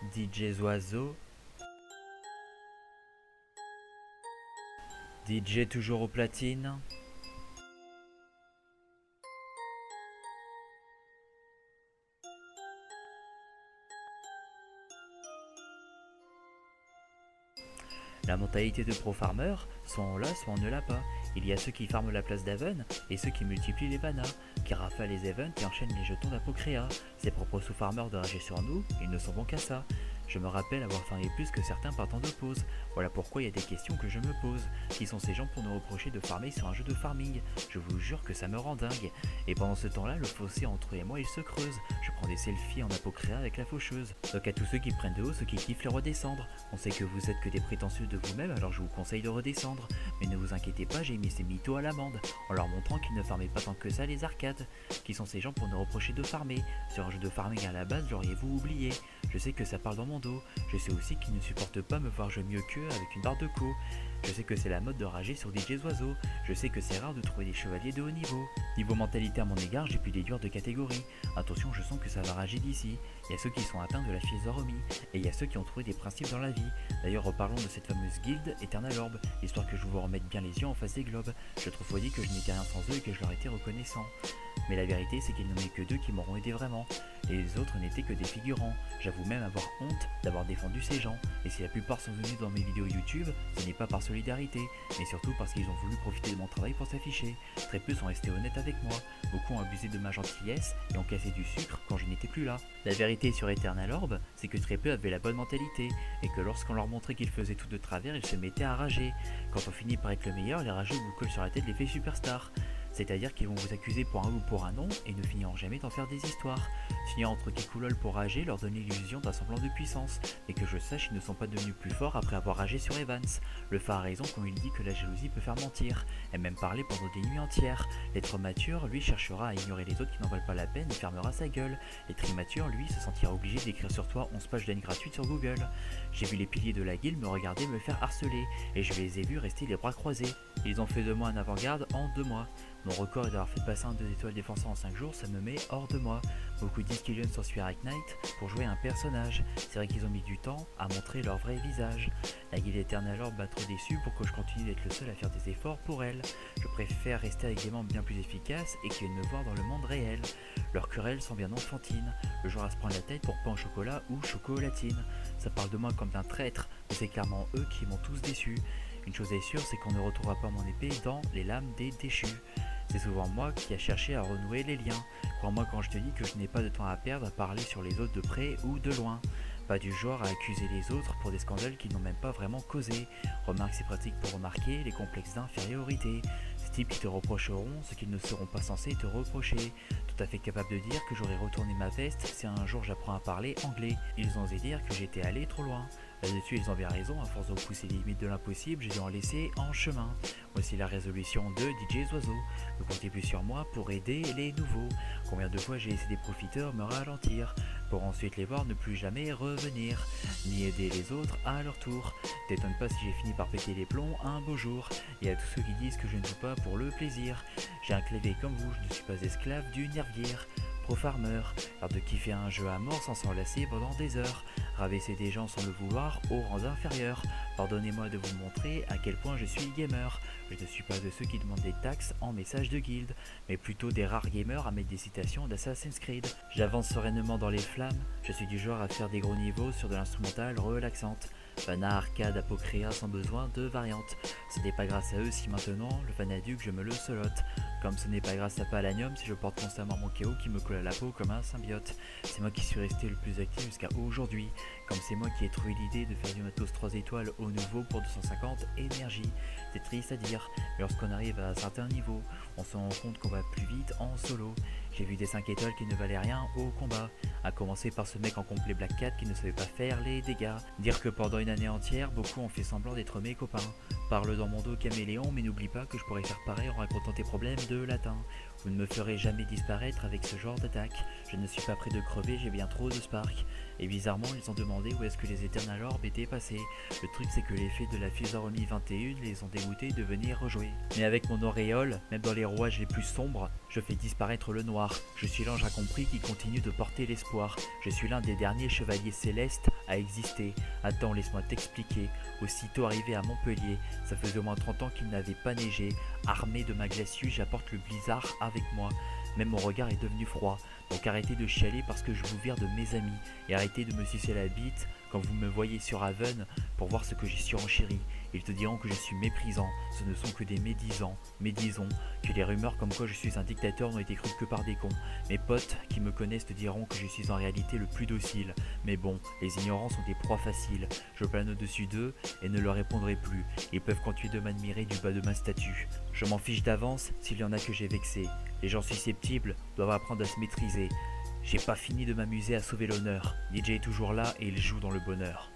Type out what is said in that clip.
DJ Oiseau, DJ toujours aux platines. La mentalité de pro farmer, soit on l'a, soit on ne l'a pas. Il y a ceux qui farment la place d'Haven et ceux qui multiplient les manas, qui rafalent les events et enchaînent les jetons d'Apocréa. Ces propres sous-farmers de rager sur nous, ils ne sont bons qu'à ça. Je me rappelle avoir farmé plus que certains partant de pause. Voilà pourquoi il y a des questions que je me pose. Qui sont ces gens pour nous reprocher de farmer sur un jeu de farming? Je vous jure que ça me rend dingue. Et pendant ce temps-là, le fossé entre eux et moi il se creuse. Je prends des selfies en Apocréa avec la faucheuse. Donc à tous ceux qui prennent de haut, ceux qui kiffent les redescendre. On sait que vous êtes que des prétentieux de vous-même, alors je vous conseille de redescendre. Mais ne vous inquiétez pas, j'ai mis ces mythos à l'amende, en leur montrant qu'ils ne farmaient pas tant que ça les arcades. Qui sont ces gens pour nous reprocher de farmer? Sur un jeu de farming à la base, l'auriez-vous oublié? Je sais que ça parle dans mon dos. Je sais aussi qu'ils ne supportent pas me voir jouer mieux qu'eux avec une barre de co. Je sais que c'est la mode de rager sur DJ Oiseau. Je sais que c'est rare de trouver des chevaliers de haut niveau. Niveau mentalité à mon égard, j'ai pu déduire de catégories. Attention, je sens que ça va rager d'ici. Il y a ceux qui sont atteints de la schizophrenie, et il y a ceux qui ont trouvé des principes dans la vie. D'ailleurs, reparlons de cette fameuse guilde Eternal Orb, histoire que je vous remette bien les yeux en face des globes. Je trouve dit que je n'étais rien sans eux et que je leur étais reconnaissant. Mais la vérité, c'est qu'il n'en est que deux qui m'auront aidé vraiment. Et les autres n'étaient que des figurants. J'avoue même avoir honte d'avoir défendu ces gens. Et si la plupart sont venus dans mes vidéos YouTube, ce n'est pas par solidarité, mais surtout parce qu'ils ont voulu profiter de mon travail pour s'afficher. Très peu sont restés honnêtes avec moi. Beaucoup ont abusé de ma gentillesse et ont cassé du sucre quand je n'étais plus là. La vérité sur Eternal Orb, c'est que très peu avaient la bonne mentalité, et que lorsqu'on leur montrait qu'ils faisaient tout de travers, ils se mettaient à rager. Quand on finit par être le meilleur, les rageux vous collent sur la tête l'effet superstar. C'est-à-dire qu'ils vont vous accuser pour un ou pour un non et ne finiront jamais d'en faire des histoires. Finir entre Kikoulol pour rager, leur donner l'illusion d'un semblant de puissance. Et que je sache, ils ne sont pas devenus plus forts après avoir ragé sur Evans. Le phare a raison quand il dit que la jalousie peut faire mentir, et même parler pendant des nuits entières. L'être mature, lui, cherchera à ignorer les autres qui n'en valent pas la peine et fermera sa gueule. L'être immature, lui, se sentira obligé d'écrire sur toi 11 pages d'haine gratuite sur Google. J'ai vu les piliers de la guilde me regarder me faire harceler, et je les ai vus rester les bras croisés. Ils ont fait de moi un avant-garde en 2 mois. Mon record est d'avoir fait passer un 2 étoiles défenseur en 5 jours, ça me met hors de moi. Beaucoup disent qu'ils viennent sur Spirit Knight pour jouer un personnage. C'est vrai qu'ils ont mis du temps à montrer leur vrai visage. La guilde Eternal Orb m'a trop déçu pour que je continue d'être le seul à faire des efforts pour elle. Je préfère rester avec des membres bien plus efficaces et qui viennent me voir dans le monde réel. Leurs querelles sont bien enfantines, le genre à se prendre la tête pour pain au chocolat ou chocolatine. Ça parle de moi comme d'un traître, mais c'est clairement eux qui m'ont tous déçu. Une chose est sûre, c'est qu'on ne retrouvera pas mon épée dans les lames des déchus. C'est souvent moi qui a cherché à renouer les liens. Crois-moi quand je te dis que je n'ai pas de temps à perdre à parler sur les autres de près ou de loin. Pas du genre à accuser les autres pour des scandales qu'ils n'ont même pas vraiment causés. Remarque ces pratiques pour remarquer les complexes d'infériorité. Ces types qui te reprocheront ce qu'ils ne seront pas censés te reprocher. Tout à fait capable de dire que j'aurais retourné ma veste si un jour j'apprends à parler anglais. Ils ont osé dire que j'étais allé trop loin. Là-dessus, ils ont bien raison, à force de repousser les limites de l'impossible, j'ai dû en laisser en chemin. Voici la résolution de DJ Oiseau. Ne comptez plus sur moi pour aider les nouveaux. Combien de fois j'ai laissé des profiteurs me ralentir, pour ensuite les voir ne plus jamais revenir, ni aider les autres à leur tour. T'étonne pas si j'ai fini par péter les plombs un beau jour. Et à tous ceux qui disent que je ne joue pas pour le plaisir, j'ai un clavier comme vous, je ne suis pas esclave du nervire. Pro-farmer, l'art de kiffer un jeu à mort sans s'en lasser pendant des heures, rabaisser des gens sans le vouloir au rang inférieur. Pardonnez-moi de vous montrer à quel point je suis gamer. Je ne suis pas de ceux qui demandent des taxes en message de guilde, mais plutôt des rares gamers à mettre des citations d'Assassin's Creed. J'avance sereinement dans les flammes, je suis du genre à faire des gros niveaux sur de l'instrumental relaxante. Fana arcade Apocréa sans besoin de variante. Ce n'est pas grâce à eux si maintenant le Fanaduc je me le solote. Comme ce n'est pas grâce à Palanium si je porte constamment mon KO qui me colle à la peau comme un symbiote. C'est moi qui suis resté le plus actif jusqu'à aujourd'hui. Comme c'est moi qui ai trouvé l'idée de faire du matos 3 étoiles au nouveau pour 250 énergie. C'est triste à dire, mais lorsqu'on arrive à un certain niveau, on se rend compte qu'on va plus vite en solo. J'ai vu des 5 étoiles qui ne valaient rien au combat, à commencer par ce mec en complet Black Cat qui ne savait pas faire les dégâts. Dire que pendant une année entière, beaucoup ont fait semblant d'être mes copains. Parle dans mon dos caméléon, mais n'oublie pas que je pourrais faire pareil en racontant tes problèmes de latin. Vous ne me ferez jamais disparaître avec ce genre d'attaque. Je ne suis pas prêt de crever, j'ai bien trop de spark. Et bizarrement, ils ont demandé où est-ce que les Eternal Orb étaient passés. Le truc c'est que l'effet de la Physaromie 21 les ont dégoûtés de venir rejouer. Mais avec mon auréole, même dans les rouages les plus sombres, je fais disparaître le noir. noir. Je suis l'ange incompris qui continue de porter l'espoir. Je suis l'un des derniers chevaliers célestes à exister. Attends, laisse-moi t'expliquer. Aussitôt arrivé à Montpellier, ça faisait au moins 30 ans qu'il n'avait pas neigé. Armé de ma glaciue, j'apporte le blizzard avec moi. Même mon regard est devenu froid. Donc arrêtez de chialer parce que je vous vire de mes amis. Et arrêtez de me sucer la bite quand vous me voyez sur Haven pour voir ce que j'ai surenchéri. Ils te diront que je suis méprisant, ce ne sont que des médisants. Mais disons que les rumeurs comme quoi je suis un dictateur n'ont été crues que par des cons. Mes potes qui me connaissent te diront que je suis en réalité le plus docile. Mais bon, les ignorants sont des proies faciles. Je plane au-dessus d'eux et ne leur répondrai plus. Ils peuvent continuer de m'admirer du bas de ma statue. Je m'en fiche d'avance s'il y en a que j'ai vexé. Les gens susceptibles doivent apprendre à se maîtriser. J'ai pas fini de m'amuser à sauver l'honneur. DJ est toujours là et il joue dans le bonheur.